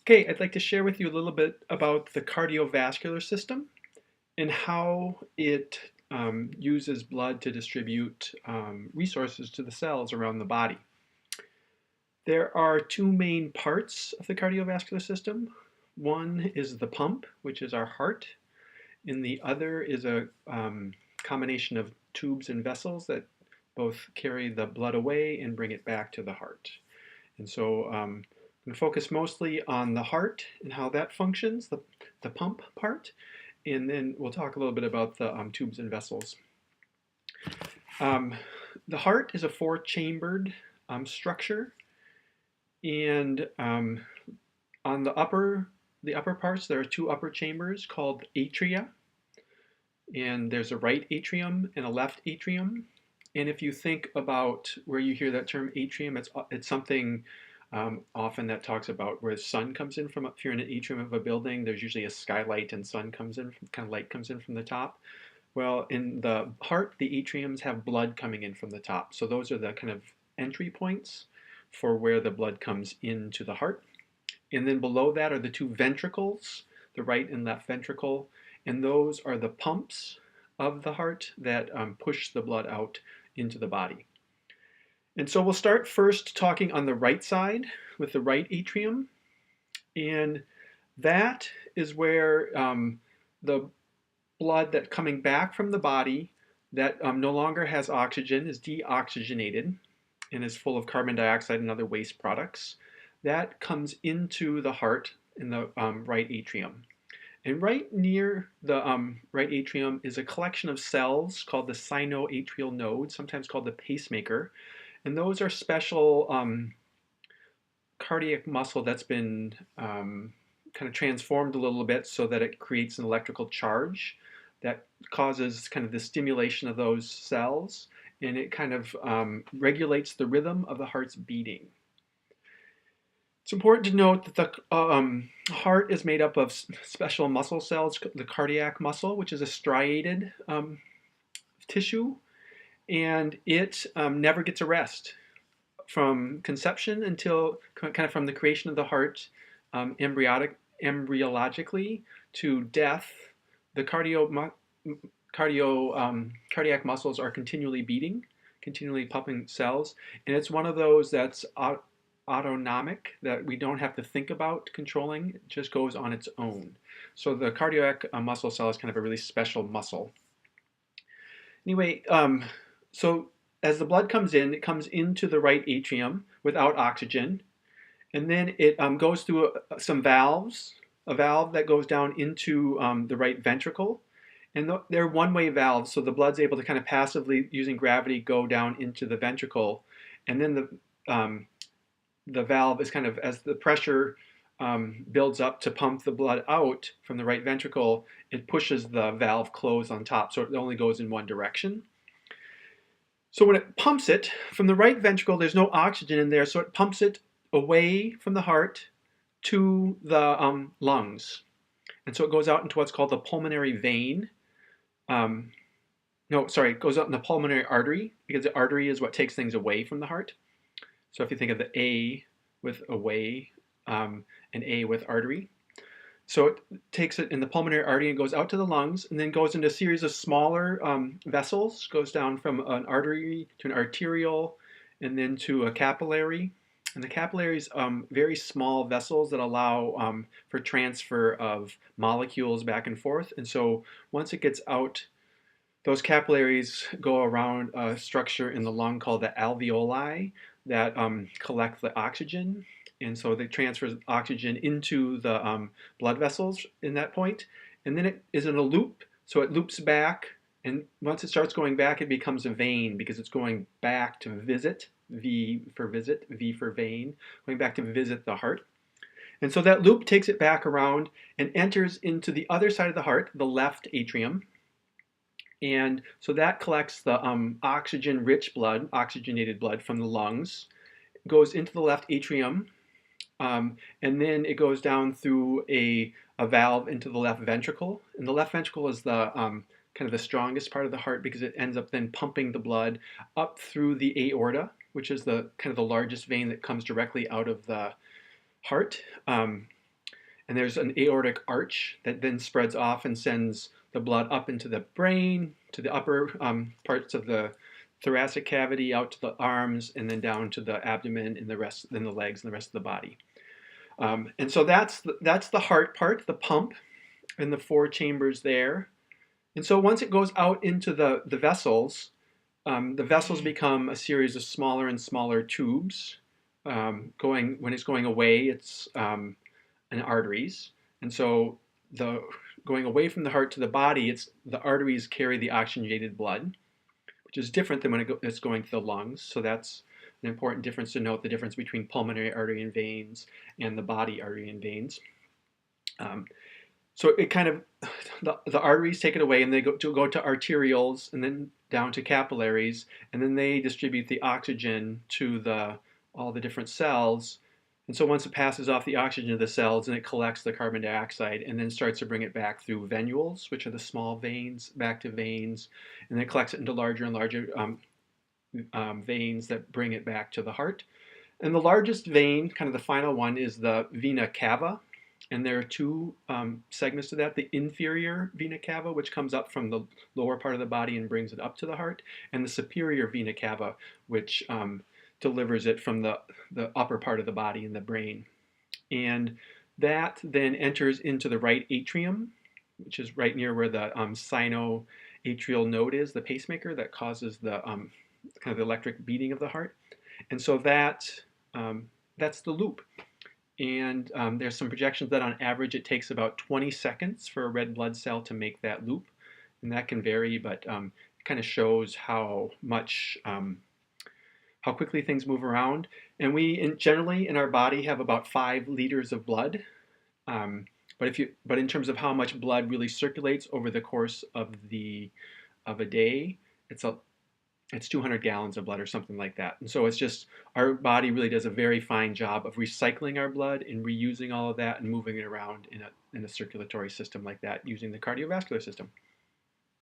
Okay, I'd like to share with you a little bit about the cardiovascular system and how it uses blood to distribute resources to the cells around the body. There are two main parts of the cardiovascular system. One is the pump, which is our heart, and the other is a combination of tubes and vessels that both carry the blood away and bring it back to the heart. And so I'm going to focus mostly on the heart and how that functions, the pump part, and then we'll talk a little bit about the tubes and vessels. Um, the heart is a four-chambered structure, and on the upper parts, there are two upper chambers called atria, and there's a right atrium and a left atrium. And if you think about where you hear that term atrium, it's something often that talks about where the sun comes in from. If you're in an atrium of a building, there's usually a skylight and sun comes in, kind of light comes in from the top. Well, in the heart, the atriums have blood coming in from the top. So those are the kind of entry points for where the blood comes into the heart. And then below that are the two ventricles, the right and left ventricle, and those are the pumps of the heart that push the blood out into the body. And so we'll start first talking on the right side with the right atrium, and that is where the blood that coming back from the body that no longer has oxygen is deoxygenated and is full of carbon dioxide and other waste products. That comes into the heart in the right atrium. And right near the right atrium is a collection of cells called the sinoatrial node, sometimes called the pacemaker. And those are special cardiac muscle that's been kind of transformed a little bit so that it creates an electrical charge that causes kind of the stimulation of those cells, and it kind of regulates the rhythm of the heart's beating. It's important to note that the heart is made up of special muscle cells, the cardiac muscle, which is a striated tissue, and it never gets a rest from conception until kind of from the creation of the heart embryologically to death. The cardiac muscles are continually beating, continually pumping cells, and it's one of those that's autonomic, that we don't have to think about controlling. It just goes on its own. So the cardiac muscle cell is kind of a really special muscle. Anyway, so as the blood comes in, it comes into the right atrium without oxygen, and then it goes through some valves, a valve that goes down into the right ventricle. And they're one-way valves, so the blood's able to kind of passively, using gravity, go down into the ventricle. And then the valve is kind of, as the pressure builds up to pump the blood out from the right ventricle, it pushes the valve closed on top, so it only goes in one direction. So when it pumps it from the right ventricle, there's no oxygen in there, so it pumps it away from the heart to the lungs. And so it goes out into what's called the pulmonary vein. No, sorry, it goes out in the pulmonary artery, because the artery is what takes things away from the heart. So if you think of the A with away, and A with artery. So it takes it in the pulmonary artery and goes out to the lungs, and then goes into a series of smaller vessels, goes down from an artery to an arterial, and then to a capillary. And the capillaries, very small vessels that allow for transfer of molecules back and forth. And so once it gets out, those capillaries go around a structure in the lung called the alveoli that collect the oxygen. And so they transfer oxygen into the blood vessels in that point. And then it is in a loop, so it loops back. And once it starts going back, it becomes a vein, because it's going back to visit, V for visit, V for vein, going back to visit the heart. And so that loop takes it back around and enters into the other side of the heart, the left atrium. And so that collects the oxygen-rich blood, oxygenated blood from the lungs, goes into the left atrium, and then it goes down through a valve into the left ventricle. And the left ventricle is the kind of the strongest part of the heart, because it ends up then pumping the blood up through the aorta, which is the kind of the largest vein that comes directly out of the heart. And there's an aortic arch that then spreads off and sends the blood up into the brain, to the upper parts of the thoracic cavity, out to the arms, and then down to the abdomen and then the legs and the rest of the body. And so that's the heart part, the pump, and the four chambers there. And so once it goes out into the vessels become a series of smaller and smaller tubes. When it's going away, it's and arteries. And so going away from the heart to the body, it's the arteries carry the oxygenated blood, which is different than when it's going to the lungs. So that's an important difference to note, the difference between pulmonary artery and veins and the body artery and veins. So it kind of, the arteries take it away and they go to arterioles and then down to capillaries, and then they distribute the oxygen to all the different cells. And so once it passes off the oxygen to the cells, and it collects the carbon dioxide and then starts to bring it back through venules, which are the small veins, back to veins, and then it collects it into larger and larger veins that bring it back to the heart. And the largest vein, kind of the final one, is the Vena Cava. And there are two segments to that. The inferior vena cava, which comes up from the lower part of the body and brings it up to the heart, and the superior vena cava, which delivers it from the upper part of the body in the brain. And that then enters into the right atrium, which is right near where the sinoatrial node is, the pacemaker that causes the kind of the electric beating of the heart. And so that's the loop. And there's some projections that on average it takes about 20 seconds for a red blood cell to make that loop. And that can vary, but it kind of shows how quickly things move around. And we generally in our body have about 5 liters of blood. But in terms of how much blood really circulates over the course of a day, it's 200 gallons of blood or something like that. And so it's just, our body really does a very fine job of recycling our blood and reusing all of that and moving it around in a circulatory system like that using the cardiovascular system.